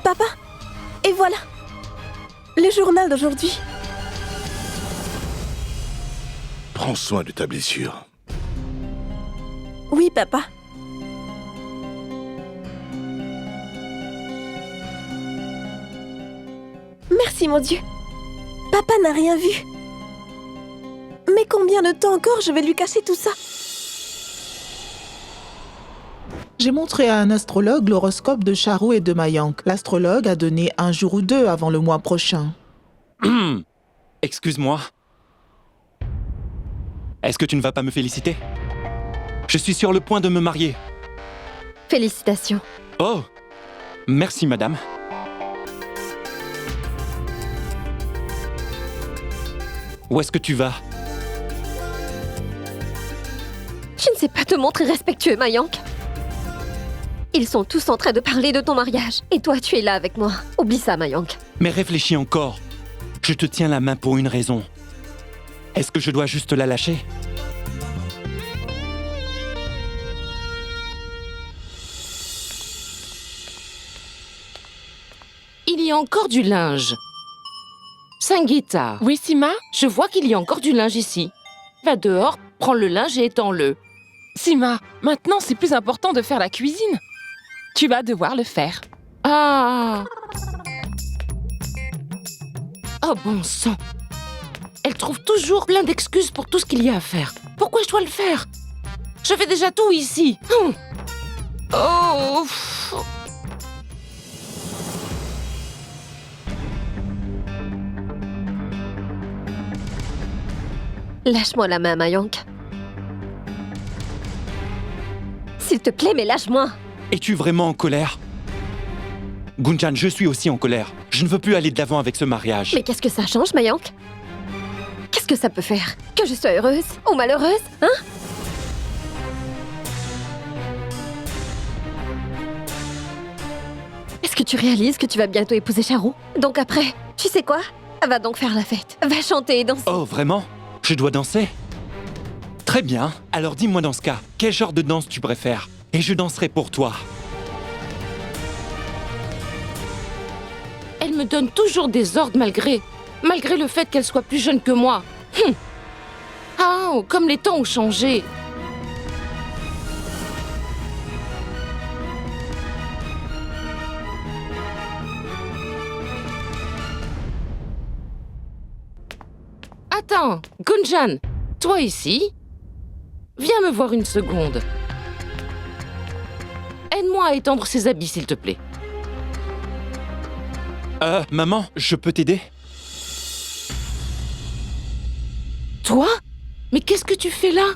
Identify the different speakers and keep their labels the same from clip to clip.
Speaker 1: Papa, et voilà, le journal d'aujourd'hui.
Speaker 2: Prends soin de ta blessure.
Speaker 1: Oui, papa. Merci, mon Dieu. Papa n'a rien vu. Mais combien de temps encore je vais lui cacher tout ça?
Speaker 3: J'ai montré à un astrologue l'horoscope de Charu et de Mayank. L'astrologue a donné 1 jour ou 2 avant le mois prochain.
Speaker 4: Excuse-moi. Est-ce que tu ne vas pas me féliciter? Je suis sur le point de me marier.
Speaker 5: Félicitations.
Speaker 4: Oh, merci madame. Où est-ce que tu vas?
Speaker 5: Tu ne sais pas te montrer respectueux, Mayank. Ils sont tous en train de parler de ton mariage. Et toi, tu es là avec moi. Oublie ça, Mayank.
Speaker 4: Mais réfléchis encore. Je te tiens la main pour une raison. Est-ce que je dois juste la lâcher?
Speaker 6: Il y a encore du linge. Sangeeta.
Speaker 7: Oui, Sima?
Speaker 6: Je vois qu'il y a encore du linge ici. Va dehors, prends le linge et étends-le.
Speaker 7: Sima, maintenant c'est plus important de faire la cuisine. Tu vas devoir le faire.
Speaker 6: Ah! Oh bon sang! Elle trouve toujours plein d'excuses pour tout ce qu'il y a à faire. Pourquoi je dois le faire? Je fais déjà tout ici. Oh!
Speaker 5: Lâche-moi la main, Mayank. S'il te plaît, mais lâche-moi.
Speaker 4: Es-tu vraiment en colère? Gunjan, je suis aussi en colère. Je ne veux plus aller de l'avant avec ce mariage.
Speaker 5: Mais qu'est-ce que ça change, Mayank? Qu'est-ce que ça peut faire? Que je sois heureuse ou malheureuse, hein? Est-ce que tu réalises que tu vas bientôt épouser Charu? Donc après, tu sais quoi? Va donc faire la fête. Va chanter et danser.
Speaker 4: Oh, vraiment? Je dois danser? Très bien. Alors dis-moi dans ce cas, quel genre de danse tu préfères? Et je danserai pour toi.
Speaker 6: Elle me donne toujours des ordres malgré le fait qu'elle soit plus jeune que moi. Ah, comme les temps ont changé. Attends, Gunjan, toi ici? Viens me voir une seconde. Aide-moi à étendre ses habits, s'il te plaît.
Speaker 4: Maman, je peux t'aider?
Speaker 6: Toi? Mais qu'est-ce que tu fais là?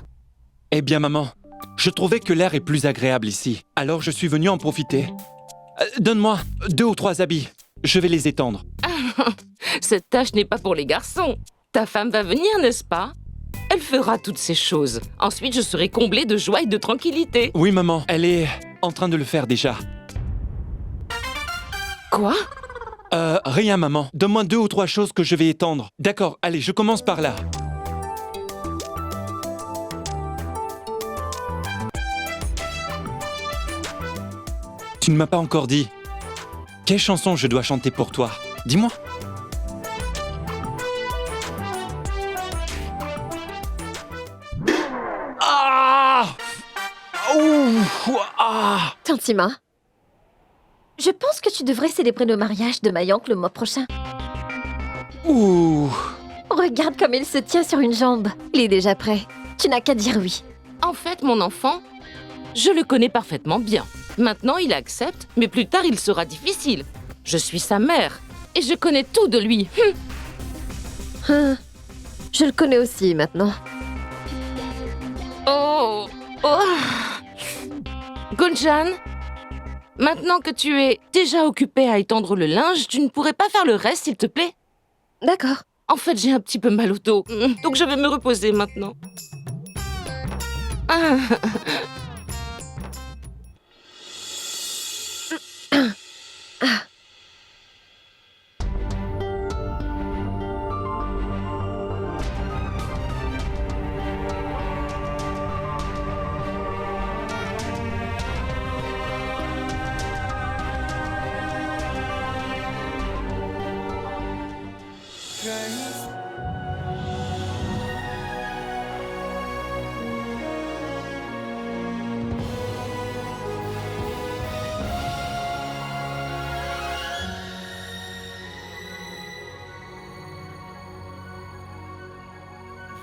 Speaker 4: Eh bien, maman, je trouvais que l'air est plus agréable ici. Alors je suis venu en profiter. Donne-moi 2 ou 3 habits. Je vais les étendre.
Speaker 6: Cette tâche n'est pas pour les garçons. Ta femme va venir, n'est-ce pas? Elle fera toutes ces choses. Ensuite, je serai comblée de joie et de tranquillité.
Speaker 4: Oui, maman, elle est en train de le faire déjà.
Speaker 6: Quoi?
Speaker 4: Rien, maman. Donne-moi 2 ou 3 choses que je vais étendre. D'accord, allez, je commence par là. Tu ne m'as pas encore dit. Quelle chanson je dois chanter pour toi? Dis-moi. Ah! Ouh! Ah!
Speaker 5: Tante Sima, je pense que tu devrais célébrer le mariage de Mayank le mois prochain.
Speaker 4: Ouh!
Speaker 5: Regarde comme il se tient sur une jambe. Il est déjà prêt. Tu n'as qu'à dire oui.
Speaker 6: En fait, mon enfant, je le connais parfaitement bien. Maintenant, il accepte, mais plus tard, il sera difficile. Je suis sa mère et je connais tout de lui.
Speaker 5: Je le connais aussi maintenant.
Speaker 6: Oh! Gunjan, maintenant que tu es déjà occupée à étendre le linge, tu ne pourrais pas faire le reste, s'il te plaît?
Speaker 5: D'accord.
Speaker 6: En fait, j'ai un petit peu mal au dos, donc je vais me reposer maintenant. Ah.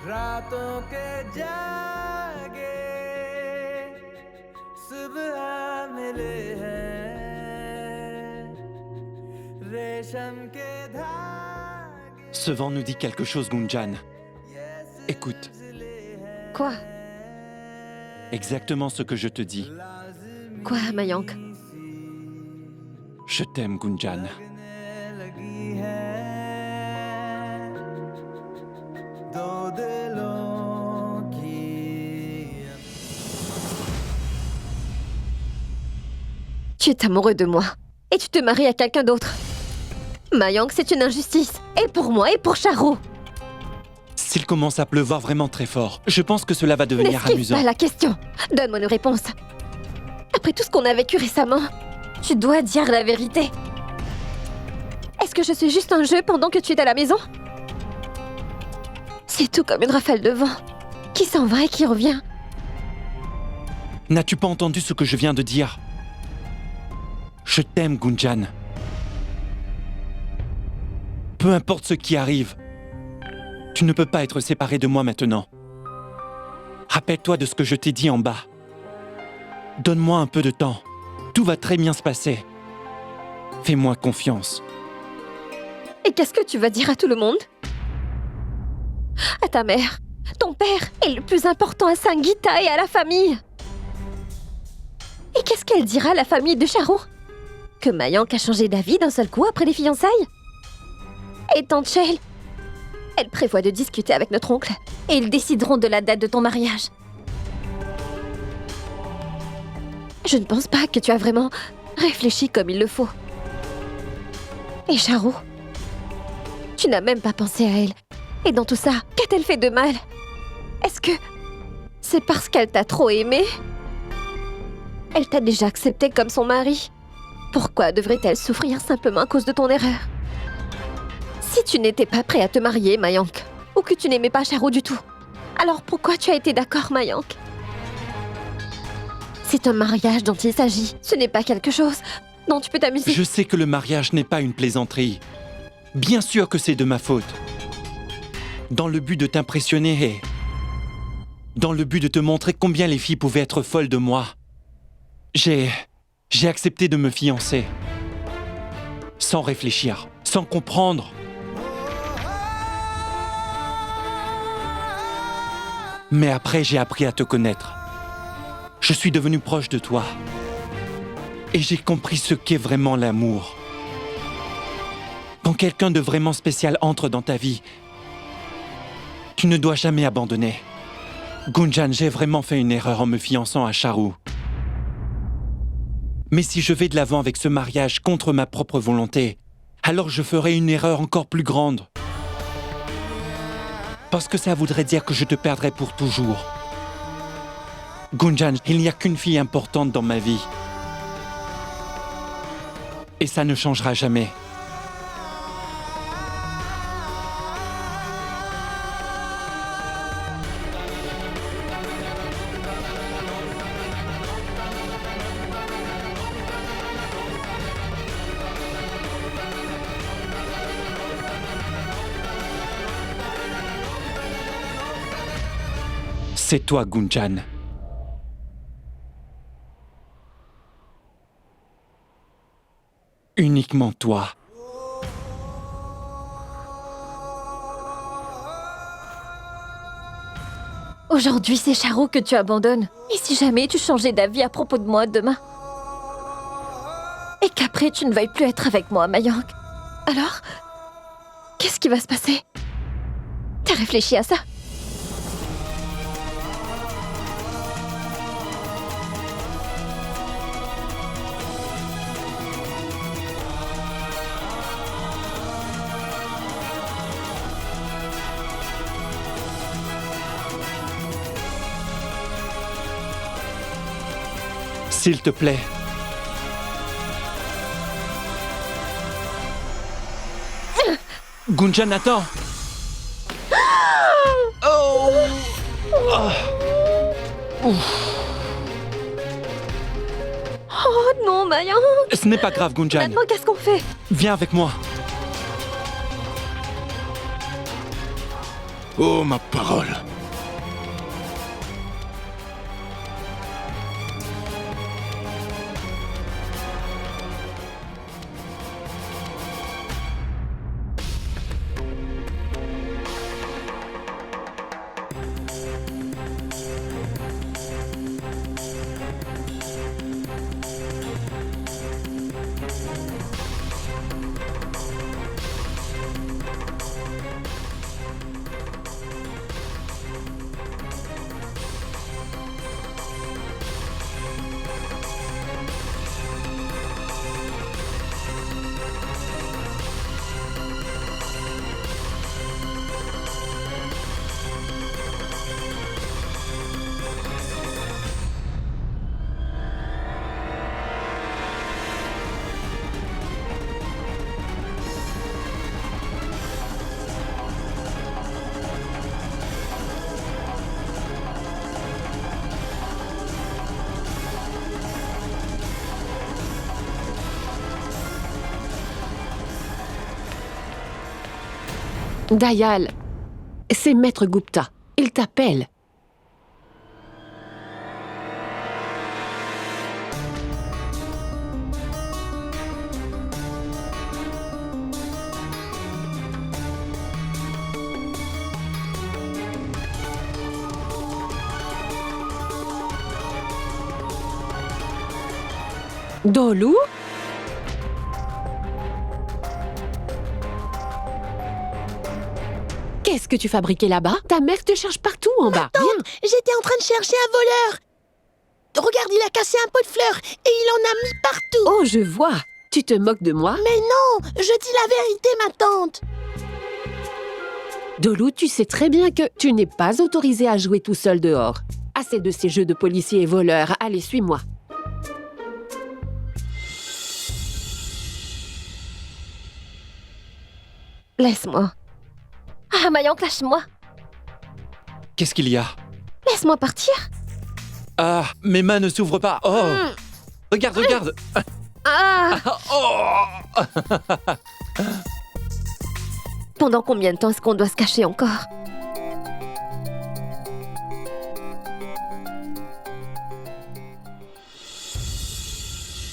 Speaker 8: रातों के जागे सुबह मिले हैं रेशम के धागे
Speaker 4: Ce vent nous dit quelque chose, Gunjan. Écoute,
Speaker 5: Quoi?
Speaker 4: exactement ce que je te dis.
Speaker 5: Quoi, Mayank?
Speaker 4: Je t'aime, Gunjan.
Speaker 8: लगी है दो दिलों की
Speaker 5: Tu es amoureux de moi. Et tu te maries à quelqu'un d'autre. Mayank, c'est une injustice. Et pour moi, et pour Charu.
Speaker 4: S'il commence à pleuvoir vraiment très fort, je pense que cela va devenir
Speaker 5: N'esquive
Speaker 4: amusant.
Speaker 5: pas la question. Donne-moi une réponse. Après tout ce qu'on a vécu récemment, tu dois dire la vérité. Est-ce que je suis juste un jeu pendant que tu es à la maison? C'est tout comme une rafale de vent qui s'en va et qui revient.
Speaker 4: N'as-tu pas entendu ce que je viens de dire? Je t'aime, Gunjan. Peu importe ce qui arrive, tu ne peux pas être séparé de moi maintenant. Rappelle-toi de ce que je t'ai dit en bas. Donne-moi un peu de temps. Tout va très bien se passer. Fais-moi confiance.
Speaker 5: Et qu'est-ce que tu vas dire à tout le monde? À ta mère, ton père est le plus important à Sangeeta et à la famille. Et qu'est-ce qu'elle dira à la famille de Charu? Que Mayank a changé d'avis d'un seul coup après les fiançailles? Et tante Shale, elle prévoit de discuter avec notre oncle et ils décideront de la date de ton mariage. Je ne pense pas que tu as vraiment réfléchi comme il le faut. Et Charu, tu n'as même pas pensé à elle. Et dans tout ça, qu'a-t-elle fait de mal? Est-ce que c'est parce qu'elle t'a trop aimé? Elle t'a déjà accepté comme son mari. Pourquoi devrait-elle souffrir simplement à cause de ton erreur? Si tu n'étais pas prêt à te marier, Mayank, ou que tu n'aimais pas Charu du tout, alors pourquoi tu as été d'accord, Mayank? C'est un mariage dont il s'agit. Ce n'est pas quelque chose dont tu peux t'amuser.
Speaker 4: Je sais que le mariage n'est pas une plaisanterie. Bien sûr que c'est de ma faute. Dans le but de t'impressionner et dans le but de te montrer combien les filles pouvaient être folles de moi, j'ai accepté de me fiancer. Sans réfléchir, sans comprendre. Mais après, j'ai appris à te connaître. Je suis devenu proche de toi. Et j'ai compris ce qu'est vraiment l'amour. Quand quelqu'un de vraiment spécial entre dans ta vie, tu ne dois jamais abandonner. Gunjan, j'ai vraiment fait une erreur en me fiançant à Charu. Mais si je vais de l'avant avec ce mariage contre ma propre volonté, alors je ferai une erreur encore plus grande. Parce que ça voudrait dire que je te perdrai pour toujours. Gunjan, il n'y a qu'une fille importante dans ma vie. Et ça ne changera jamais. C'est toi, Gunjan. Uniquement toi.
Speaker 5: Aujourd'hui, c'est Charu que tu abandonnes. Et si jamais tu changeais d'avis à propos de moi demain? Et qu'après, tu ne veuilles plus être avec moi, Mayank. Alors, qu'est-ce qui va se passer? T'as réfléchi à ça?
Speaker 4: S'il te plaît. Gunjan, attends!
Speaker 5: Oh non, Mayank.
Speaker 4: Ce n'est pas grave, Gunjan.
Speaker 5: Maintenant, qu'est-ce qu'on fait?
Speaker 4: Viens avec moi.
Speaker 2: Oh, ma parole.
Speaker 9: Dayal, c'est Maître Gupta. Il t'appelle. Dolu? Qu'est-ce que tu fabriquais là-bas? Ta mère te cherche partout en bas. Viens.
Speaker 1: J'étais en train de chercher un voleur. Regarde, il a cassé un pot de fleurs et il en a mis partout.
Speaker 9: Oh, je vois. Tu te moques de moi?
Speaker 1: Mais non, je dis la vérité, ma tante.
Speaker 9: Dolu, tu sais très bien que tu n'es pas autorisé à jouer tout seul dehors. Assez de ces jeux de policiers et voleurs. Allez, suis-moi.
Speaker 5: Laisse-moi. Ah, Mayank, lâche-moi.
Speaker 4: Qu'est-ce qu'il y a?
Speaker 5: Laisse-moi partir.
Speaker 4: Ah, mes mains ne s'ouvrent pas. Oh, regarde, regarde.
Speaker 5: Ah.
Speaker 4: Oh.
Speaker 5: Pendant combien de temps est-ce qu'on doit se cacher encore?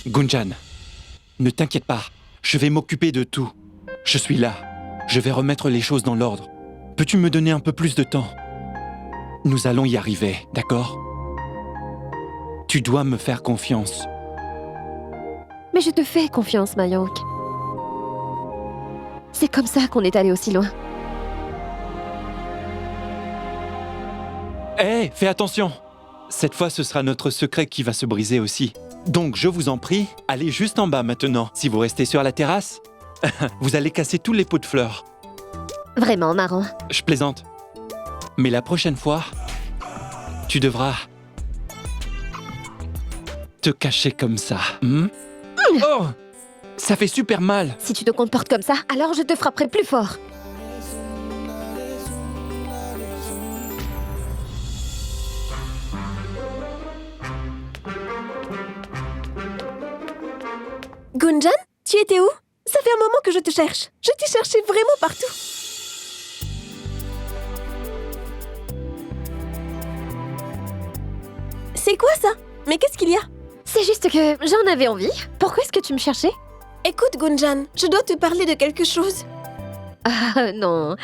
Speaker 4: Gunjan, ne t'inquiète pas. Je vais m'occuper de tout. Je suis là. Je vais remettre les choses dans l'ordre. Peux-tu me donner un peu plus de temps? Nous allons y arriver, d'accord? Tu dois me faire confiance.
Speaker 5: Mais je te fais confiance, Mayank. C'est comme ça qu'on est allé aussi loin.
Speaker 4: Hé, fais attention! Cette fois, ce sera notre secret qui va se briser aussi. Donc, je vous en prie, allez juste en bas maintenant. Si vous restez sur la terrasse, vous allez casser tous les pots de fleurs.
Speaker 5: Vraiment marrant.
Speaker 4: Je plaisante. Mais la prochaine fois, tu devras te cacher comme ça. Oh! Ça fait super mal.
Speaker 5: Si tu te comportes comme ça, alors je te frapperai plus fort.
Speaker 1: Gunjan, tu étais où? Ça fait un moment que je te cherche. Je t'ai cherché vraiment partout. C'est quoi ça? Mais qu'est-ce qu'il y a?
Speaker 5: C'est juste que j'en avais envie. Pourquoi est-ce que tu me cherchais?
Speaker 1: Écoute, Gunjan, je dois te parler de quelque chose.
Speaker 5: Ah non.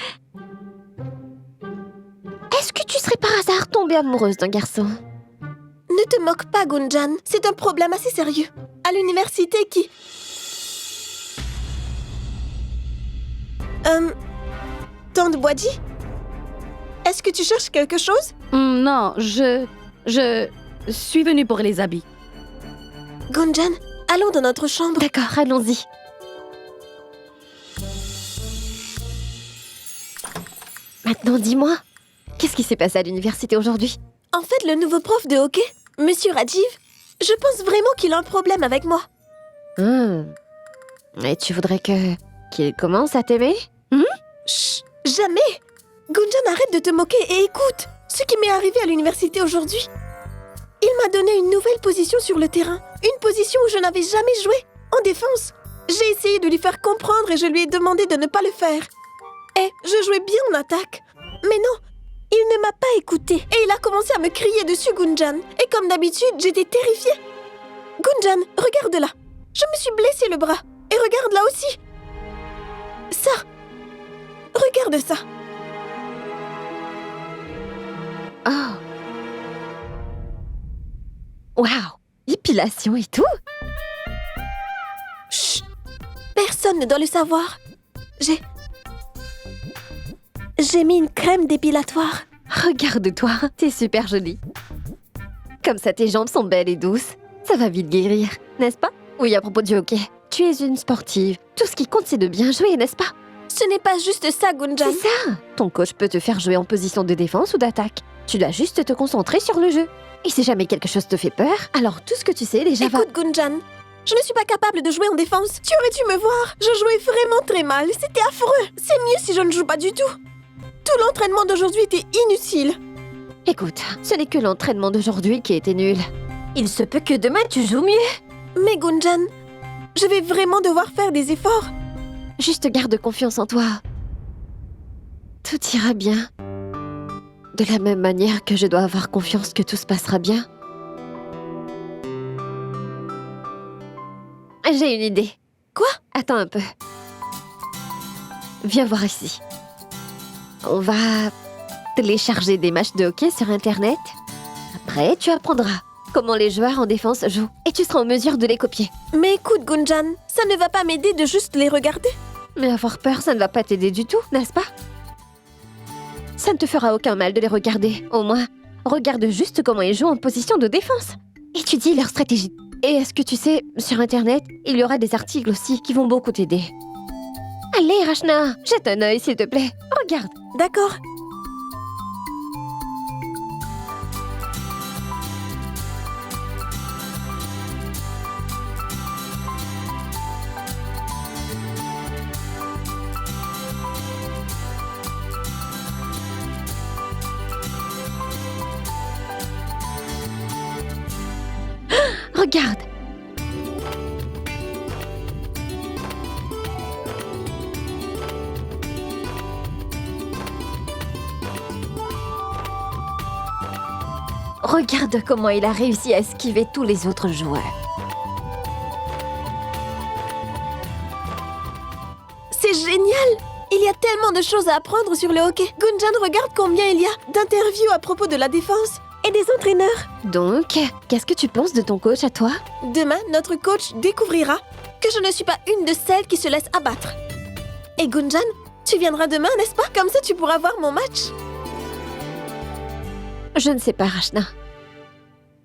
Speaker 5: Est-ce que tu serais par hasard tombée amoureuse d'un garçon?
Speaker 1: Ne te moque pas, Gunjan. C'est un problème assez sérieux. À l'université qui... Tante Boidji? Est-ce que tu cherches quelque chose?
Speaker 10: Non, je suis venue pour les habits.
Speaker 1: Gunjan, allons dans notre chambre.
Speaker 5: D'accord, allons-y. Maintenant, dis-moi, qu'est-ce qui s'est passé à l'université aujourd'hui?
Speaker 1: En fait, le nouveau prof de hockey, Monsieur Rajiv, je pense vraiment qu'il a un problème avec moi.
Speaker 5: Et tu voudrais qu'il commence à t'aimer?
Speaker 1: Chut, jamais! Gunjan, arrête de te moquer et écoute! ce qui m'est arrivé à l'université aujourd'hui. Il m'a donné une nouvelle position sur le terrain, une position où je n'avais jamais joué, en défense. J'ai essayé de lui faire comprendre et je lui ai demandé de ne pas le faire. Et je jouais bien en attaque. Mais non, il ne m'a pas écouté et il a commencé à me crier dessus, Gunjan. Et comme d'habitude, j'étais terrifiée. Gunjan, regarde là. Je me suis blessé le bras. Et regarde là aussi. Ça. Regarde ça.
Speaker 5: Oh. Waouh. Épilation et tout?
Speaker 1: Chut. Personne ne doit le savoir. J'ai mis une crème dépilatoire.
Speaker 5: Regarde-toi, t'es super jolie. Comme ça, tes jambes sont belles et douces. Ça va vite guérir, n'est-ce pas? Oui, à propos du hockey. Tu es une sportive. Tout ce qui compte, c'est de bien jouer, n'est-ce pas?
Speaker 1: Ce n'est pas juste ça, Gunjan.
Speaker 5: C'est ça. Ton coach peut te faire jouer en position de défense ou d'attaque. Tu dois juste te concentrer sur le jeu. Et si jamais quelque chose te fait peur, alors tout ce que tu sais déjà va...
Speaker 1: Écoute, Gunjan, je ne suis pas capable de jouer en défense. Tu aurais dû me voir. Je jouais vraiment très mal. C'était affreux. C'est mieux si je ne joue pas du tout. Tout l'entraînement d'aujourd'hui était inutile.
Speaker 5: Écoute, ce n'est que l'entraînement d'aujourd'hui qui était nul. Il se peut que demain tu joues mieux.
Speaker 1: Mais Gunjan, je vais vraiment devoir faire des efforts.
Speaker 5: Juste garde confiance en toi. Tout ira bien. De la même manière que je dois avoir confiance que tout se passera bien. J'ai une idée.
Speaker 1: Quoi?
Speaker 5: Attends un peu. Viens voir ici. On va télécharger des matchs de hockey sur Internet. Après, tu apprendras comment les joueurs en défense jouent. Et tu seras en mesure de les copier.
Speaker 1: Mais écoute, Gunjan, ça ne va pas m'aider de juste les regarder.
Speaker 5: Mais avoir peur, ça ne va pas t'aider du tout, n'est-ce pas? Ça ne te fera aucun mal de les regarder. Au moins, regarde juste comment ils jouent en position de défense. Étudie leur stratégie. Et est-ce que tu sais, sur Internet, il y aura des articles aussi qui vont beaucoup t'aider. Allez, Rachna, jette un œil, s'il te plaît. Regarde.
Speaker 1: D'accord.
Speaker 5: Regarde. Regarde comment il a réussi à esquiver tous les autres joueurs.
Speaker 1: C'est génial! Il y a tellement de choses à apprendre sur le hockey. Gunjan, regarde combien il y a d'interviews à propos de la défense et des entraîneurs.
Speaker 5: Donc, qu'est-ce que tu penses de ton coach à toi?
Speaker 1: Demain, notre coach découvrira que je ne suis pas une de celles qui se laissent abattre. Et Gunjan, tu viendras demain, n'est-ce pas? Comme ça, tu pourras voir mon match.
Speaker 5: Je ne sais pas, Rachna.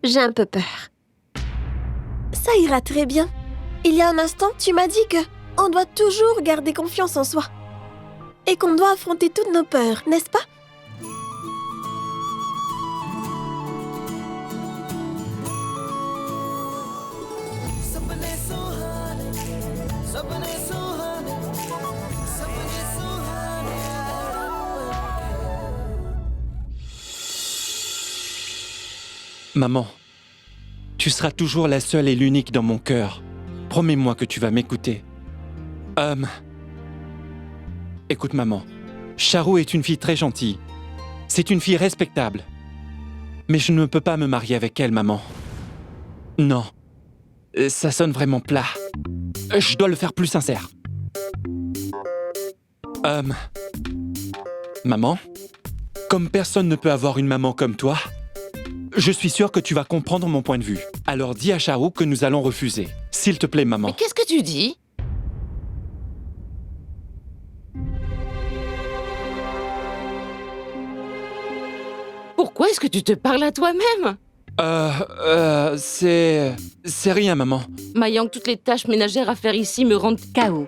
Speaker 5: J'ai un peu peur.
Speaker 1: Ça ira très bien. Il y a un instant, tu m'as dit que on doit toujours garder confiance en soi. Et qu'on doit affronter toutes nos peurs, n'est-ce pas?
Speaker 4: Maman, tu seras toujours la seule et l'unique dans mon cœur. Promets-moi que tu vas m'écouter. Écoute, maman, Charu est une fille très gentille. C'est une fille respectable. Mais je ne peux pas me marier avec elle, maman. Non. Ça sonne vraiment plat. Je dois le faire plus sincère. Maman, comme personne ne peut avoir une maman comme toi, je suis sûr que tu vas comprendre mon point de vue. Alors dis à Charu que nous allons refuser. S'il te plaît, maman.
Speaker 6: Mais qu'est-ce que tu dis? Pourquoi est-ce que tu te parles à toi-même?
Speaker 4: C'est rien, maman.
Speaker 6: Mayank, toutes les tâches ménagères à faire ici me rendent KO.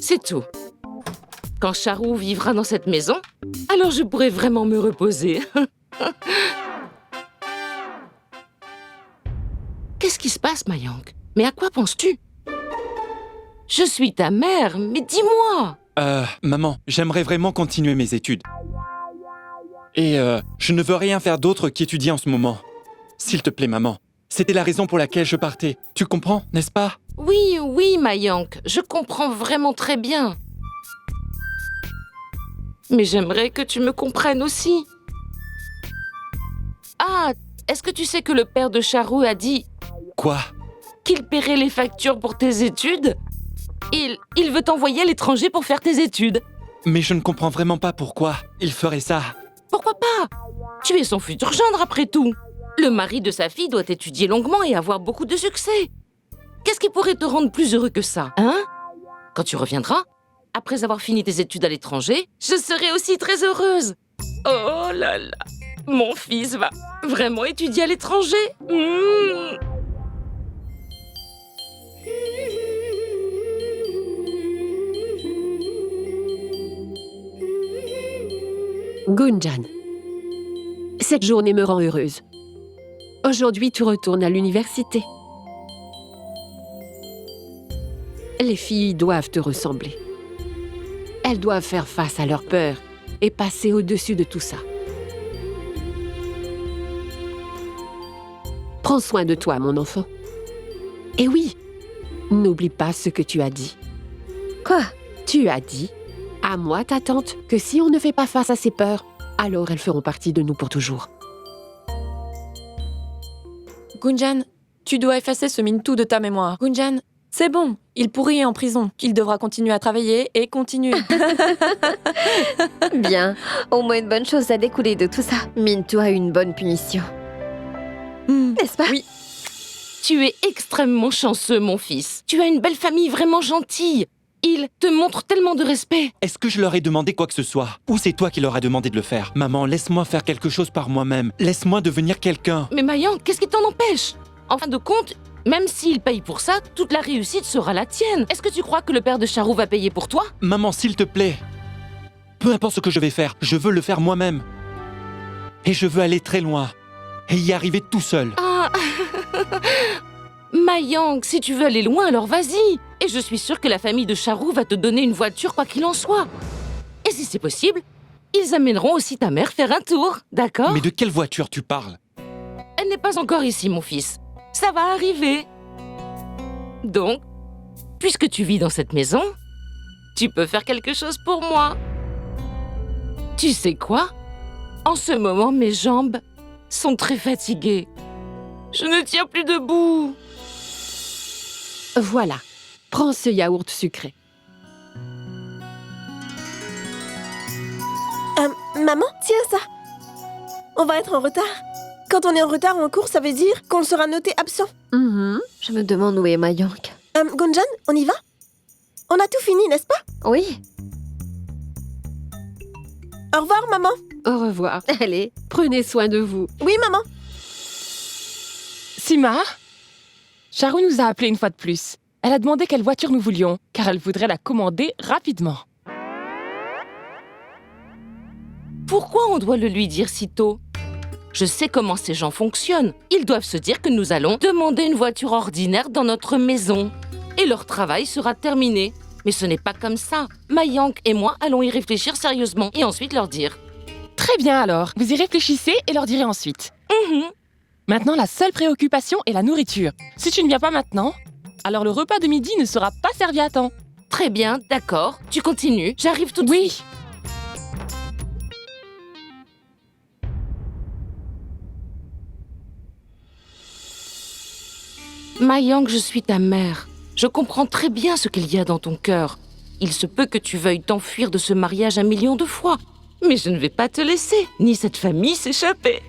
Speaker 6: C'est tout. Quand Charu vivra dans cette maison, alors je pourrai vraiment me reposer. Qu'est-ce qui se passe, Mayank? Mais à quoi penses-tu? Je suis ta mère, mais dis-moi!
Speaker 4: Maman, j'aimerais vraiment continuer mes études. Et je ne veux rien faire d'autre qu'étudier en ce moment. S'il te plaît, maman. C'était la raison pour laquelle je partais. Tu comprends, n'est-ce pas?
Speaker 6: Oui, oui, Mayank, je comprends vraiment très bien. Mais j'aimerais que tu me comprennes aussi. Ah, est-ce que tu sais que le père de Charu a dit
Speaker 4: Quoi?
Speaker 6: qu'il paierait les factures pour tes études? Il veut t'envoyer à l'étranger pour faire tes études.
Speaker 4: Mais je ne comprends vraiment pas pourquoi il ferait ça.
Speaker 6: Pourquoi pas? Tu es son futur gendre après tout. Le mari de sa fille doit étudier longuement et avoir beaucoup de succès. Qu'est-ce qui pourrait te rendre plus heureux que ça, hein? Quand tu reviendras, après avoir fini tes études à l'étranger, je serai aussi très heureuse. Oh là là, mon fils va vraiment étudier à l'étranger.
Speaker 9: Gunjan, cette journée me rend heureuse. Aujourd'hui, tu retournes à l'université. Les filles doivent te ressembler. Elles doivent faire face à leur peur et passer au-dessus de tout ça. Prends soin de toi, mon enfant. Et oui, n'oublie pas ce que tu as dit.
Speaker 5: Quoi?
Speaker 9: Tu as dit, à moi, ta tante, que si on ne fait pas face à ces peurs, alors elles feront partie de nous pour toujours.
Speaker 11: Gunjan, tu dois effacer ce Mintu de ta mémoire. Gunjan, c'est bon, il pourrit en prison. Il devra continuer à travailler et continuer.
Speaker 5: Bien, au moins une bonne chose a découlé de tout ça. Mintu a eu une bonne punition. N'est-ce pas?
Speaker 11: Oui.
Speaker 6: Tu es extrêmement chanceux, mon fils. Tu as une belle famille vraiment gentille. Ils te montrent tellement de respect.
Speaker 4: Est-ce que je leur ai demandé quoi que ce soit? Ou c'est toi qui leur as demandé de le faire? Maman, laisse-moi faire quelque chose par moi-même. Laisse-moi devenir quelqu'un.
Speaker 6: Mais Mayank, qu'est-ce qui t'en empêche? En fin de compte, même s'il paye pour ça, toute la réussite sera la tienne. Est-ce que tu crois que le père de Charu va payer pour toi?
Speaker 4: Maman, s'il te plaît. Peu importe ce que je vais faire, je veux le faire moi-même. Et je veux aller très loin. Et y arriver tout seul.
Speaker 6: Ah Mayank, si tu veux aller loin, alors vas-y. Et je suis sûre que la famille de Charu va te donner une voiture quoi qu'il en soit. Et si c'est possible, ils amèneront aussi ta mère faire un tour, d'accord?
Speaker 4: Mais de quelle voiture tu parles?
Speaker 6: Elle n'est pas encore ici, mon fils. Ça va arriver. Donc, puisque tu vis dans cette maison, tu peux faire quelque chose pour moi. Tu sais quoi? En ce moment, mes jambes sont très fatiguées. Je ne tiens plus debout.
Speaker 9: Voilà, prends ce yaourt sucré.
Speaker 1: Maman, tiens ça. On va être en retard. Quand on est en retard en cours, ça veut dire qu'on sera noté absent.
Speaker 5: Je me demande où est Mayank.
Speaker 1: Gunjan, on y va? On a tout fini, n'est-ce pas?
Speaker 5: Oui.
Speaker 1: Au revoir, maman.
Speaker 9: Au revoir.
Speaker 5: Allez.
Speaker 9: Prenez soin de vous.
Speaker 1: Oui, maman.
Speaker 7: Sima, Charu nous a appelés une fois de plus. Elle a demandé quelle voiture nous voulions, car elle voudrait la commander rapidement.
Speaker 6: Pourquoi on doit le lui dire si tôt? Je sais comment ces gens fonctionnent. Ils doivent se dire que nous allons demander une voiture ordinaire dans notre maison. Et leur travail sera terminé. Mais ce n'est pas comme ça. Mayank et moi allons y réfléchir sérieusement et ensuite leur dire.
Speaker 7: Très bien alors, vous y réfléchissez et leur direz ensuite. Maintenant, la seule préoccupation est la nourriture. Si tu ne viens pas maintenant, alors le repas de midi ne sera pas servi à temps.
Speaker 6: Très bien, d'accord. Tu continues. J'arrive tout de suite. Mayank, je suis ta mère. Je comprends très bien ce qu'il y a dans ton cœur. Il se peut que tu veuilles t'enfuir de ce mariage 1 million de fois. Mais je ne vais pas te laisser, ni cette famille s'échapper.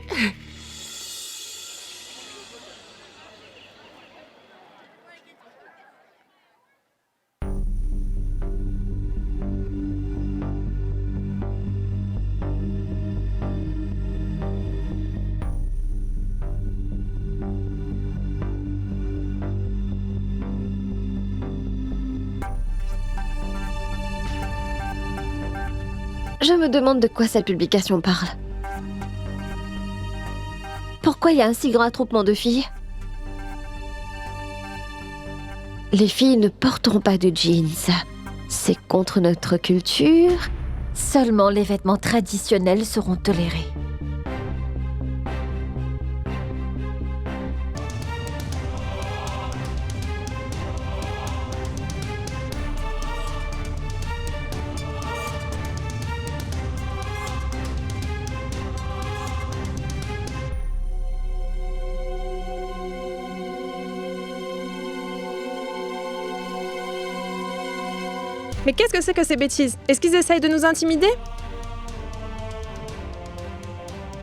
Speaker 5: Je me demande de quoi cette publication parle. Pourquoi il y a un si grand attroupement de filles? Les filles ne porteront pas de jeans. C'est contre notre culture. Seulement les vêtements traditionnels seront tolérés.
Speaker 12: Mais qu'est-ce que c'est que ces bêtises? Est-ce qu'ils essayent de nous intimider?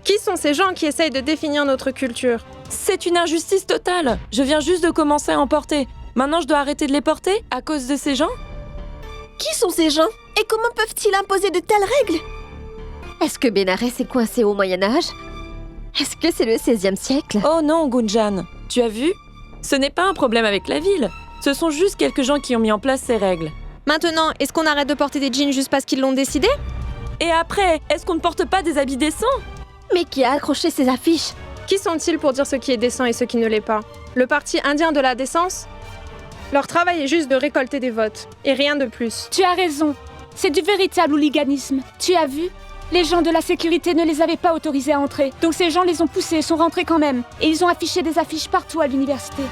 Speaker 12: Qui sont ces gens qui essayent de définir notre culture?
Speaker 11: C'est une injustice totale. Je viens juste de commencer à en porter. Maintenant, je dois arrêter de les porter à cause de ces gens?
Speaker 1: Qui sont ces gens? Et comment peuvent-ils imposer de telles règles?
Speaker 5: Est-ce que Bénarès est coincé au Moyen-Âge? Est-ce que c'est le 16e siècle?
Speaker 11: Oh non, Gunjan. Tu as vu? Ce n'est pas un problème avec la ville. Ce sont juste quelques gens qui ont mis en place ces règles.
Speaker 12: Maintenant, est-ce qu'on arrête de porter des jeans juste parce qu'ils l'ont décidé?
Speaker 11: Et après, est-ce qu'on ne porte pas des habits décents?
Speaker 5: Mais qui a accroché ces affiches?
Speaker 12: Qui sont-ils pour dire ce qui est décent et ce qui ne l'est pas? Le parti indien de la décence? Leur travail est juste de récolter des votes, et rien de plus.
Speaker 13: Tu as raison. C'est du véritable hooliganisme. Tu as vu? Les gens de la sécurité ne les avaient pas autorisés à entrer. Donc ces gens les ont poussés et sont rentrés quand même. Et ils ont affiché des affiches partout à l'université.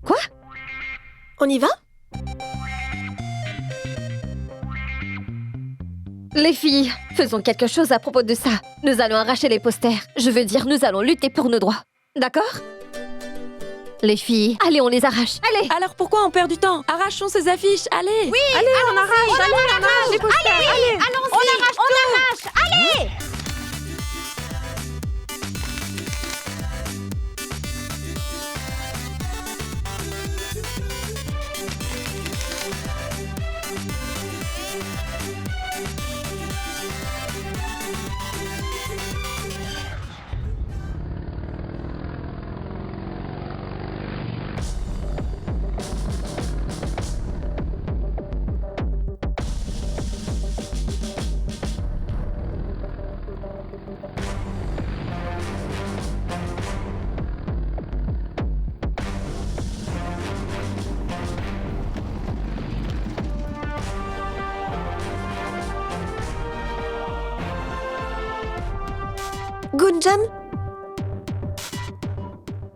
Speaker 5: Quoi?
Speaker 1: On y va?
Speaker 5: Les filles, faisons quelque chose à propos de ça. Nous allons arracher les posters. Je veux dire, nous allons lutter pour nos droits. D'accord? Les filles, allez, on les arrache. Allez!
Speaker 11: Alors pourquoi on perd du temps? Arrachons ces affiches, allez!
Speaker 12: Oui! Allez, on arrache les posters!
Speaker 13: Allez, allons-y! On arrache! Allez!
Speaker 1: Gunjan?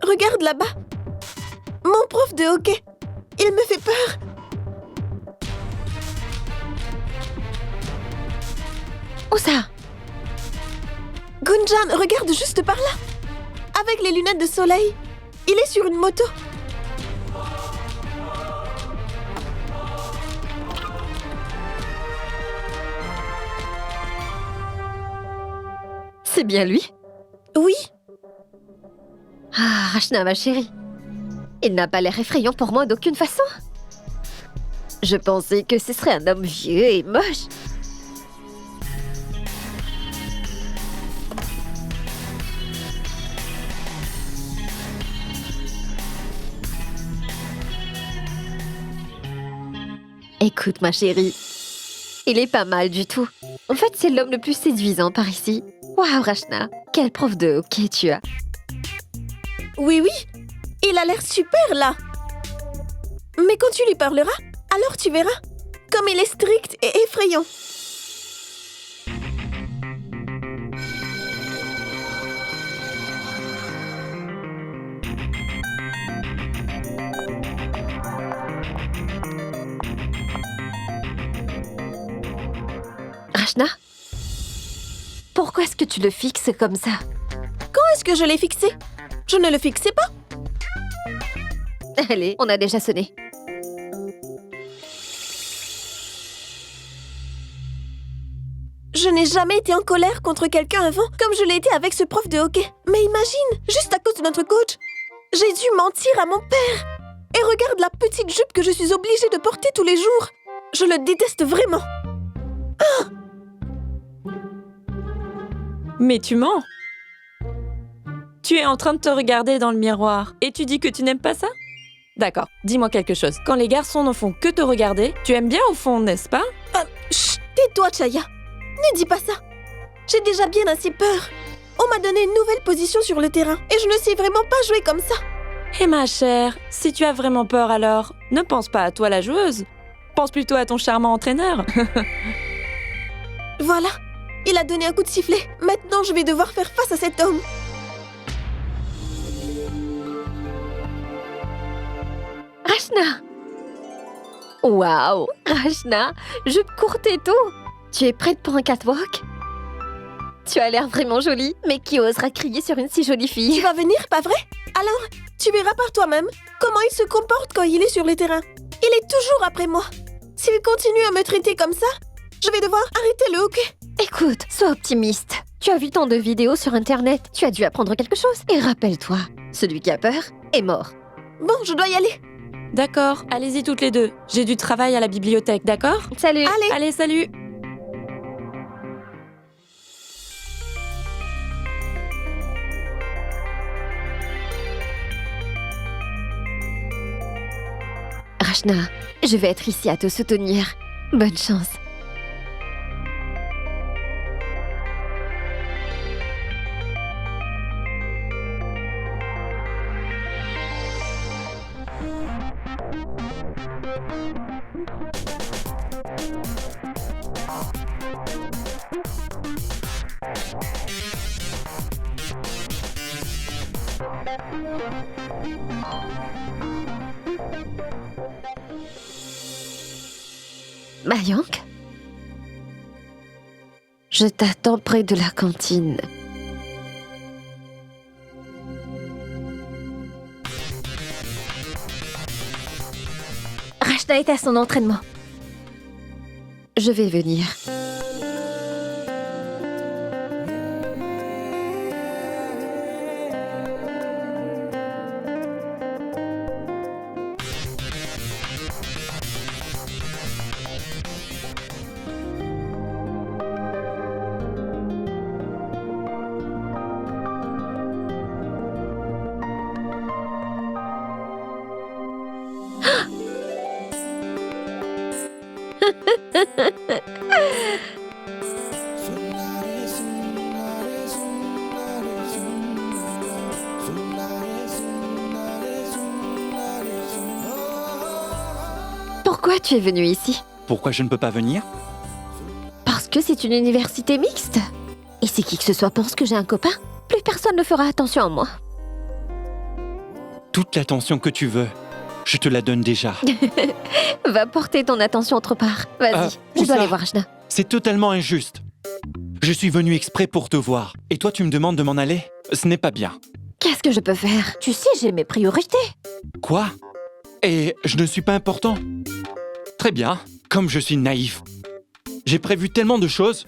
Speaker 1: Regarde là-bas. Mon prof de hockey. Il me fait peur.
Speaker 5: Où ça?
Speaker 1: Gunjan, regarde juste par là. Avec les lunettes de soleil. Il est sur une moto.
Speaker 5: C'est bien lui?
Speaker 1: Oui.
Speaker 5: Ah, Rachna, ma chérie. Il n'a pas l'air effrayant pour moi d'aucune façon. Je pensais que ce serait un homme vieux et moche. Écoute, ma chérie. Il est pas mal du tout. En fait, c'est l'homme le plus séduisant par ici. Waouh, Rachna, quel prof de hockey tu as.
Speaker 1: Oui, oui. Il a l'air super, là. Mais quand tu lui parleras, alors tu verras. Comme il est strict et effrayant.
Speaker 5: Rachna? Pourquoi est-ce que tu le fixes comme ça?
Speaker 1: Quand est-ce que je l'ai fixé? Je ne le fixais pas.
Speaker 5: Allez, on a déjà sonné.
Speaker 1: Je n'ai jamais été en colère contre quelqu'un avant, comme je l'ai été avec ce prof de hockey. Mais imagine, juste à cause de notre coach, j'ai dû mentir à mon père. Et regarde la petite jupe que je suis obligée de porter tous les jours. Je le déteste vraiment. Ah!
Speaker 11: Mais tu mens. Tu es en train de te regarder dans le miroir et tu dis que tu n'aimes pas ça? D'accord, dis-moi quelque chose. Quand les garçons ne font que te regarder, tu aimes bien au fond, n'est-ce pas?
Speaker 1: Chut, tais-toi, Chaya. Ne dis pas ça. J'ai déjà bien assez peur. On m'a donné une nouvelle position sur le terrain et je ne sais vraiment pas jouer comme ça.
Speaker 11: Hé ma chère, si tu as vraiment peur alors, ne pense pas à toi la joueuse. Pense plutôt à ton charmant entraîneur.
Speaker 1: Voilà, il a donné un coup de sifflet. Maintenant, je vais devoir faire face à cet homme.
Speaker 5: Rachna! Waouh! Rachna, jupe courte et tout! Tu es prête pour un catwalk? Tu as l'air vraiment jolie, mais qui osera crier sur une si jolie fille?
Speaker 1: Tu vas venir, pas vrai? Alors, tu verras par toi-même comment il se comporte quand il est sur les terrains. Il est toujours après moi. S'il continue à me traiter comme ça, je vais devoir arrêter le hockey.
Speaker 5: Écoute, sois optimiste. Tu as vu tant de vidéos sur Internet, tu as dû apprendre quelque chose. Et rappelle-toi, celui qui a peur est mort.
Speaker 1: Bon, je dois y aller.
Speaker 11: D'accord, allez-y toutes les deux. J'ai du travail à la bibliothèque, d'accord?
Speaker 5: Salut!
Speaker 11: Allez, salut!
Speaker 5: Rachna, je vais être ici à te soutenir. Bonne chance. Mayank? Je t'attends près de la cantine. Rachna est à son entraînement. Je vais venir. Pourquoi tu es venu ici?
Speaker 4: Pourquoi je ne peux pas venir?
Speaker 5: Parce que c'est une université mixte. Et si qui que ce soit pense que j'ai un copain, plus personne ne fera attention à moi.
Speaker 4: Toute l'attention que tu veux, je te la donne déjà.
Speaker 5: Va porter ton attention autre part. Vas-y, je dois aller voir Rachna.
Speaker 4: C'est totalement injuste. Je suis venu exprès pour te voir. Et toi, tu me demandes de m'en aller? Ce n'est pas bien.
Speaker 5: Qu'est-ce que je peux faire? Tu sais, j'ai mes priorités.
Speaker 4: Quoi? Et je ne suis pas important? Très bien, comme je suis naïf. J'ai prévu tellement de choses.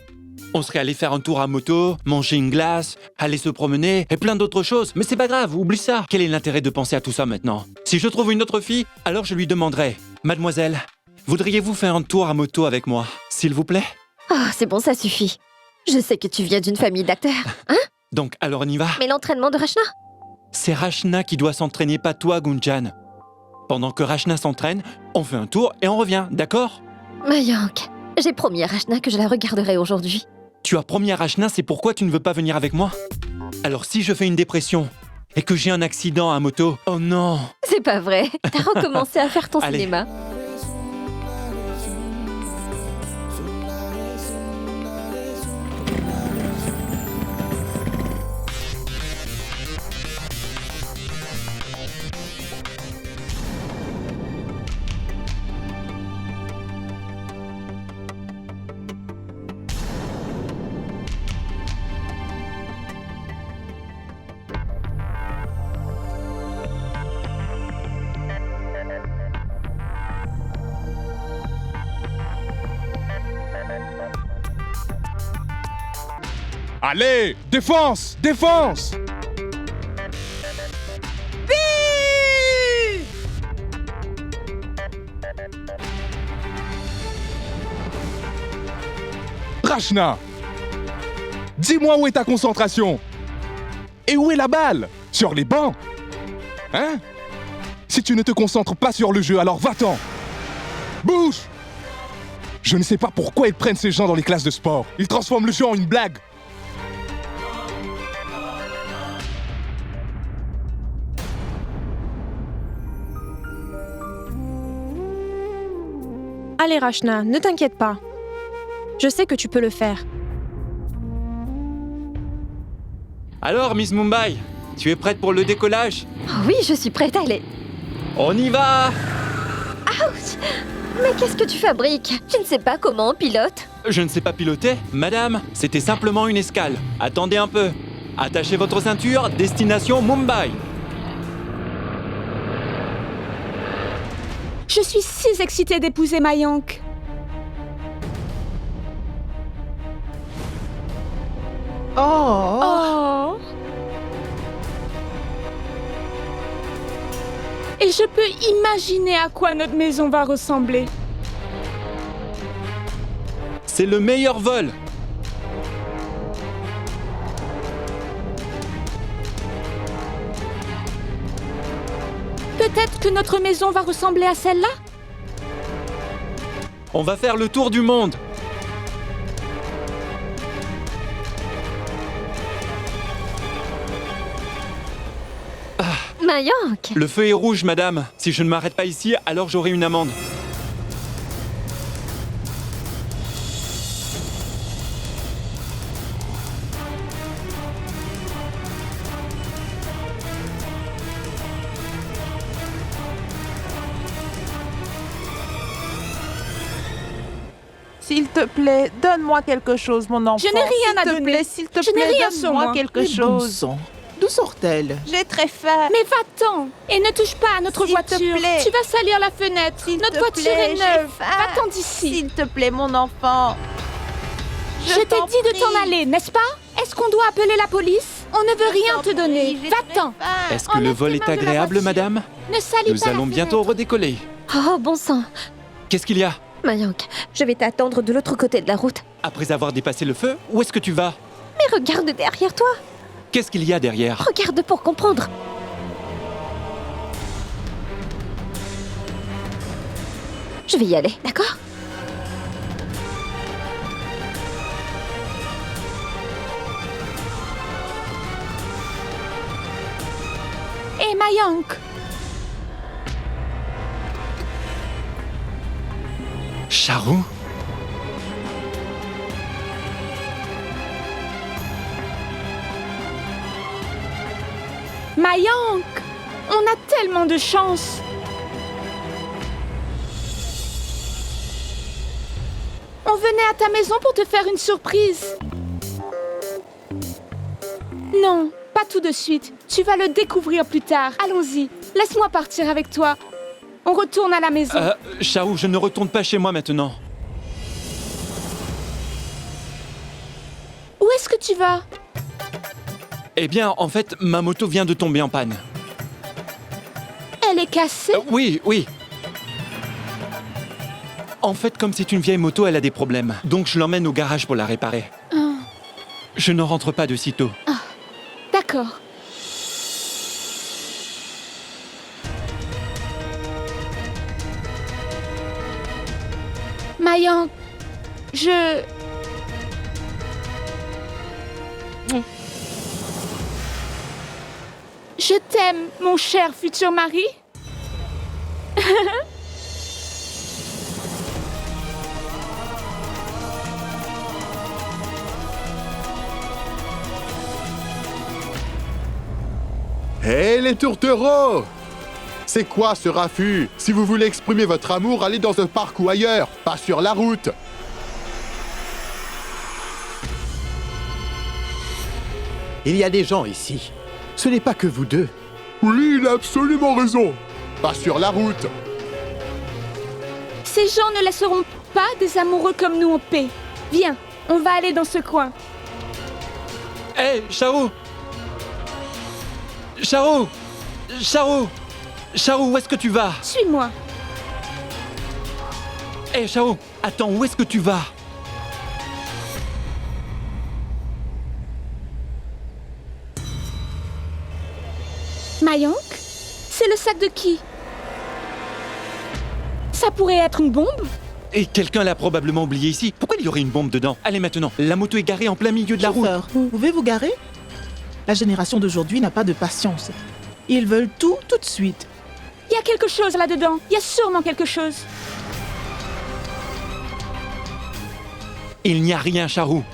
Speaker 4: On serait allé faire un tour à moto, manger une glace, aller se promener et plein d'autres choses. Mais c'est pas grave, oublie ça. Quel est l'intérêt de penser à tout ça maintenant? Si je trouve une autre fille, alors je lui demanderai. Mademoiselle, voudriez-vous faire un tour à moto avec moi, s'il vous plaît?
Speaker 5: Oh, c'est bon, ça suffit. Je sais que tu viens d'une famille d'acteurs, hein?
Speaker 4: Donc, alors on y va?
Speaker 5: Mais l'entraînement de Rachna?
Speaker 4: C'est Rachna qui doit s'entraîner, pas toi, Gunjan. Pendant que Rachna s'entraîne, on fait un tour et on revient, d'accord?
Speaker 5: Mayank, j'ai promis à Rachna que je la regarderai aujourd'hui.
Speaker 4: Tu as promis à Rachna, c'est pourquoi tu ne veux pas venir avec moi? Alors si je fais une dépression et que j'ai un accident à moto, oh non!
Speaker 5: C'est pas vrai, t'as recommencé à faire ton
Speaker 4: Allez.
Speaker 5: cinéma.
Speaker 14: Allez, défense, défense! Rachna, dis-moi où est ta concentration? Et où est la balle? Sur les bancs? Hein? Si tu ne te concentres pas sur le jeu, alors va-t'en! Bouge! Je ne sais pas pourquoi ils prennent ces gens dans les classes de sport. Ils transforment le jeu en une blague.
Speaker 12: Allez, Rachna, ne t'inquiète pas. Je sais que tu peux le faire.
Speaker 4: Alors, Miss Mumbai, tu es prête pour le décollage?
Speaker 5: Oh oui, je suis prête à aller.
Speaker 4: On y va!
Speaker 5: Ouch! Mais qu'est-ce que tu fabriques? Tu ne sais pas comment on pilote?
Speaker 4: Je ne sais pas piloter, madame. C'était simplement une escale. Attendez un peu. Attachez votre ceinture, destination Mumbai.
Speaker 13: Je suis si excitée d'épouser Mayank.
Speaker 3: Oh.
Speaker 13: Et je peux imaginer à quoi notre maison va ressembler.
Speaker 4: C'est le meilleur vol.
Speaker 13: Peut-être que notre maison va ressembler à celle-là?
Speaker 4: On va faire le tour du monde.
Speaker 5: Mayank!
Speaker 4: Le feu est rouge, madame. Si je ne m'arrête pas ici, alors j'aurai une amende.
Speaker 3: S'il te plaît, donne-moi quelque chose, mon enfant.
Speaker 13: Je n'ai rien à donner.
Speaker 3: S'il te
Speaker 13: Je n'ai
Speaker 3: plaît,
Speaker 13: rien sur
Speaker 3: donne-moi
Speaker 13: moi.
Speaker 3: quelque
Speaker 13: Mais bon
Speaker 3: chose. D'où sort-elle? J'ai très faim.
Speaker 13: Mais va-t'en! Et ne touche pas à notre
Speaker 3: S'il te
Speaker 13: voiture.
Speaker 3: plaît.
Speaker 13: Tu vas salir la fenêtre. Notre voiture est neuve. Va-t'en d'ici.
Speaker 3: S'il te plaît, mon enfant.
Speaker 13: Je t'ai dit de t'en aller, n'est-ce pas? Est-ce qu'on doit appeler la police? On ne veut rien te donner. Va-t'en.
Speaker 4: Est-ce que le vol est agréable, madame?
Speaker 13: Ne salis
Speaker 4: Nous
Speaker 13: pas la
Speaker 4: allons bientôt
Speaker 13: fenêtre.
Speaker 4: redécoller.
Speaker 5: Oh, bon sang!
Speaker 4: Qu'est-ce qu'il y a?
Speaker 5: Mayank, je vais t'attendre de l'autre côté de la route.
Speaker 4: Après avoir dépassé le feu, où est-ce que tu vas?
Speaker 5: Mais regarde derrière toi!
Speaker 4: Qu'est-ce qu'il y a derrière?
Speaker 5: Regarde pour comprendre. Je vais y aller, d'accord?
Speaker 13: Hé, Mayank!
Speaker 4: Charou?
Speaker 13: Mayank! On a tellement de chance! On venait à ta maison pour te faire une surprise. Non, pas tout de suite. Tu vas le découvrir plus tard. Allons-y. Laisse-moi partir avec toi. On retourne à la maison.
Speaker 4: Charou, je ne retourne pas chez moi maintenant.
Speaker 13: Où est-ce que tu vas?
Speaker 4: Eh bien, en fait, ma moto vient de tomber en panne.
Speaker 13: Elle est cassée?
Speaker 4: Oui. En fait, comme c'est une vieille moto, elle a des problèmes. Donc je l'emmène au garage pour la réparer.
Speaker 13: Ah.
Speaker 4: Je ne rentre pas de sitôt.
Speaker 13: D'accord. Mayank, je t'aime, mon cher futur mari.
Speaker 15: Hé les tourtereaux! C'est quoi ce raffut? Si vous voulez exprimer votre amour, allez dans un parc ou ailleurs, pas sur la route!
Speaker 16: Il y a des gens ici. Ce n'est pas que vous deux.
Speaker 15: Oui, il a absolument raison! Pas sur la route!
Speaker 13: Ces gens ne laisseront pas des amoureux comme nous en paix. Viens, on va aller dans ce coin.
Speaker 4: Hé, Charou! Charou! Charou, où est-ce que tu vas?
Speaker 13: Suis-moi.
Speaker 4: Hé, Charou, attends, où est-ce que tu vas?
Speaker 13: Mayank? C'est le sac de qui? Ça pourrait être une bombe?
Speaker 4: Et quelqu'un l'a probablement oublié ici. Pourquoi il y aurait une bombe dedans? Allez maintenant, la moto est garée en plein milieu de la route.
Speaker 3: Chauffeur, pouvez vous garer? La génération d'aujourd'hui n'a pas de patience. Ils veulent tout de suite.
Speaker 13: Il y a quelque chose là-dedans. Il y a sûrement quelque chose.
Speaker 4: Il n'y a rien, Charou.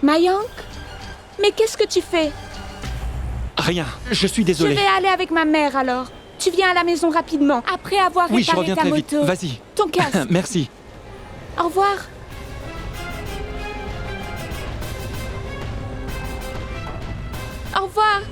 Speaker 13: Mayank, mais qu'est-ce que tu fais?
Speaker 4: Rien, je suis désolé.
Speaker 13: Je vais aller avec ma mère alors. Tu viens à la maison rapidement, après avoir
Speaker 4: Oui, je
Speaker 13: réparé
Speaker 4: reviens
Speaker 13: ta
Speaker 4: très vite.
Speaker 13: moto.
Speaker 4: Vas-y.
Speaker 13: Ton casque.
Speaker 4: Merci.
Speaker 13: Au revoir. Au revoir.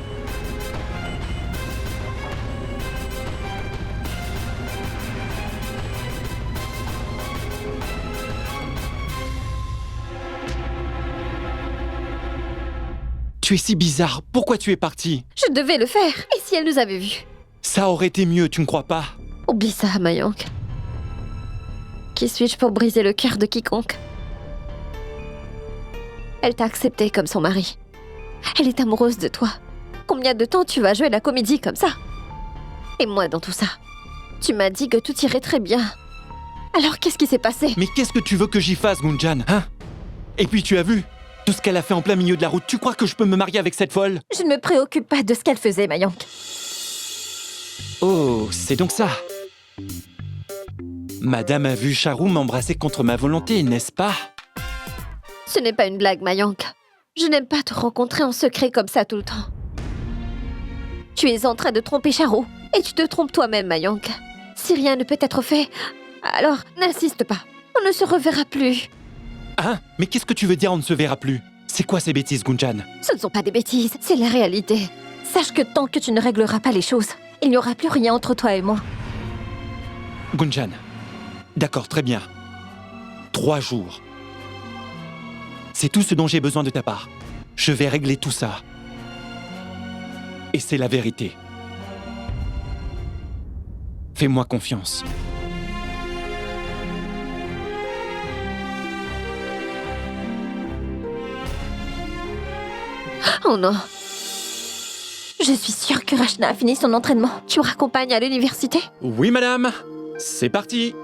Speaker 4: Tu es si bizarre. Pourquoi tu es partie?
Speaker 5: Je devais le faire. Et si elle nous avait vus?
Speaker 4: Ça aurait été mieux, tu ne crois pas?
Speaker 5: Oublie ça, Mayank. Qui suis-je pour briser le cœur de quiconque? Elle t'a accepté comme son mari. Elle est amoureuse de toi. Combien de temps tu vas jouer la comédie comme ça? Et moi dans tout ça? Tu m'as dit que tout irait très bien. Alors qu'est-ce qui s'est passé?
Speaker 4: Mais qu'est-ce que tu veux que j'y fasse, Gunjan, hein? Et puis tu as vu tout ce qu'elle a fait en plein milieu de la route. Tu crois que je peux me marier avec cette folle?
Speaker 5: Je ne me préoccupe pas de ce qu'elle faisait, Mayank.
Speaker 4: Oh, c'est donc ça. Madame a vu Charou m'embrasser contre ma volonté, n'est-ce pas?
Speaker 5: Ce n'est pas une blague, Mayank. Je n'aime pas te rencontrer en secret comme ça tout le temps. Tu es en train de tromper Charou. Et tu te trompes toi-même, Mayank. Si rien ne peut être fait, alors n'insiste pas. On ne se reverra plus.
Speaker 4: Hein? Mais qu'est-ce que tu veux dire on ne se verra plus? C'est quoi ces bêtises, Gunjan?
Speaker 5: Ce ne sont pas des bêtises, c'est la réalité. Sache que tant que tu ne régleras pas les choses, il n'y aura plus rien entre toi et moi.
Speaker 4: Gunjan, d'accord, très bien. 3 jours. C'est tout ce dont j'ai besoin de ta part. Je vais régler tout ça. Et c'est la vérité. Fais-moi confiance.
Speaker 5: Oh non. Je suis sûre que Rachna a fini son entraînement. Tu me raccompagnes à l'université?
Speaker 4: Oui, madame. C'est parti.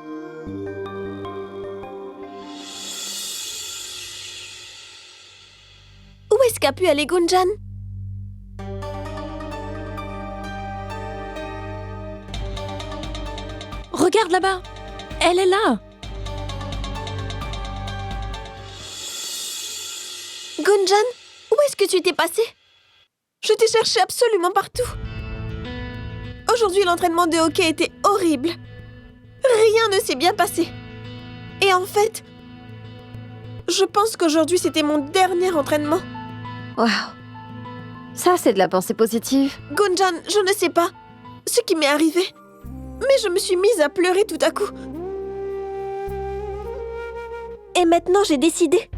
Speaker 1: Où est-ce qu'a pu aller Gunjan?
Speaker 11: Regarde là-bas. Elle est là.
Speaker 1: Gunjan, où est-ce que tu t'es passé? Je t'ai cherché absolument partout. Aujourd'hui, l'entraînement de hockey était horrible. Rien ne s'est bien passé. Et en fait, je pense qu'aujourd'hui, c'était mon dernier entraînement.
Speaker 5: Waouh. Ça, c'est de la pensée positive.
Speaker 1: Gunjan, je ne sais pas ce qui m'est arrivé, mais je me suis mise à pleurer tout à coup. Et maintenant, j'ai décidé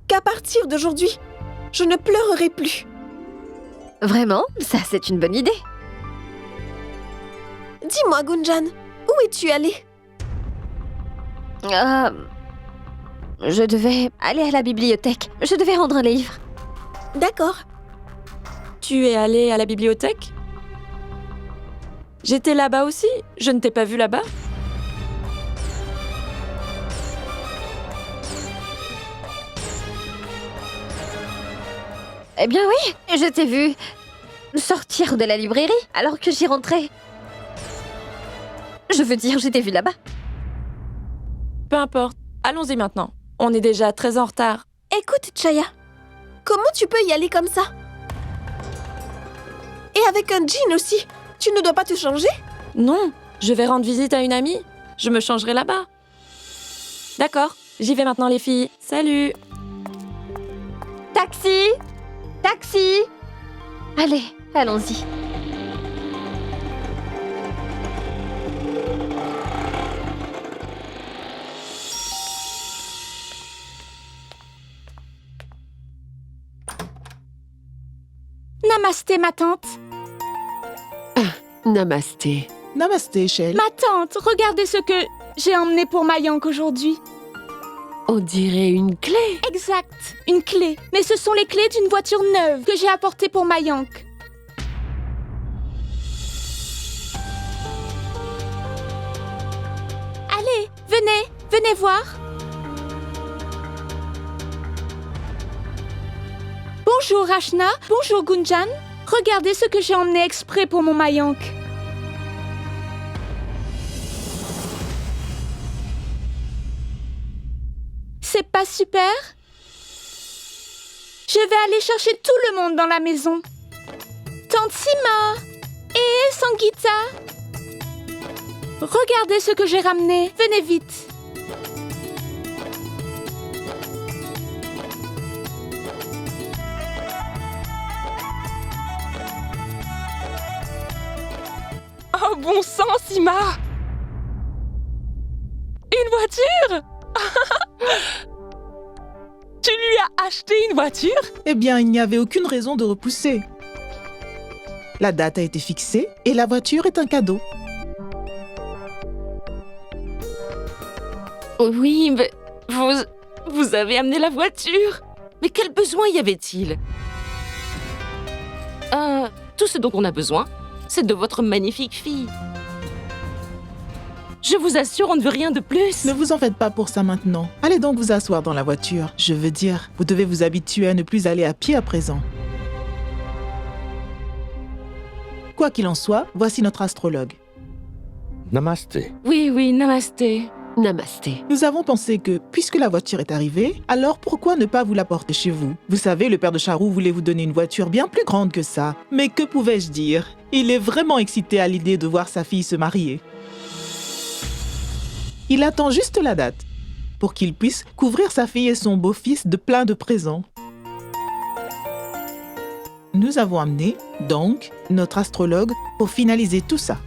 Speaker 1: qu'à partir d'aujourd'hui, je ne pleurerai plus.
Speaker 5: Vraiment? Ça, c'est une bonne idée.
Speaker 1: Dis-moi, Gunjan, où es-tu allée?
Speaker 5: Je devais aller à la bibliothèque. Je devais rendre un livre.
Speaker 1: D'accord.
Speaker 11: Tu es allée à la bibliothèque? J'étais là-bas aussi. Je ne t'ai pas vu là-bas.
Speaker 5: Eh bien oui, je t'ai vu sortir de la librairie alors que j'y rentrais. Je veux dire, je t'ai vu là-bas.
Speaker 11: Peu importe. Allons-y maintenant. On est déjà très en retard.
Speaker 1: Écoute, Chaya, comment tu peux y aller comme ça? Et avec un jean aussi. Tu ne dois pas te changer?
Speaker 11: Non, je vais rendre visite à une amie. Je me changerai là-bas. D'accord, j'y vais maintenant les filles. Salut.
Speaker 5: Taxi! Taxi! Allez, allons-y.
Speaker 13: Namasté, ma tante.
Speaker 9: Namasté.
Speaker 3: Namasté, Shell.
Speaker 13: Ma tante, regardez ce que j'ai emmené pour Mayank aujourd'hui.
Speaker 9: On dirait une clé.
Speaker 13: Exact, une clé. Mais ce sont les clés d'une voiture neuve que j'ai apportée pour Mayank. Allez, venez voir. Bonjour Rachna, bonjour Gunjan. Regardez ce que j'ai emmené exprès pour mon Mayank. pas super? Je vais aller chercher tout le monde dans la maison. Tante Sima et Sangeeta. Regardez ce que j'ai ramené. Venez vite.
Speaker 7: Oh bon sang, Sima! Une voiture? Tu lui as acheté une voiture?
Speaker 3: Eh bien, il n'y avait aucune raison de repousser. La date a été fixée et la voiture est un cadeau.
Speaker 6: Oui, mais vous avez amené la voiture. Mais quel besoin y avait-il? Tout ce dont on a besoin, c'est de votre magnifique fille. Je vous assure, on ne veut rien de plus.
Speaker 3: Ne vous en faites pas pour ça maintenant. Allez donc vous asseoir dans la voiture. Je veux dire, vous devez vous habituer à ne plus aller à pied à présent. Quoi qu'il en soit, voici notre astrologue.
Speaker 2: Namasté.
Speaker 6: Oui, namasté.
Speaker 9: Namasté.
Speaker 3: Nous avons pensé que, puisque la voiture est arrivée, alors pourquoi ne pas vous la porter chez vous? Vous savez, le père de Charou voulait vous donner une voiture bien plus grande que ça. Mais que pouvais-je dire? Il est vraiment excité à l'idée de voir sa fille se marier. Il attend juste la date pour qu'il puisse couvrir sa fille et son beau-fils de plein de présents. Nous avons amené, donc, notre astrologue pour finaliser tout ça.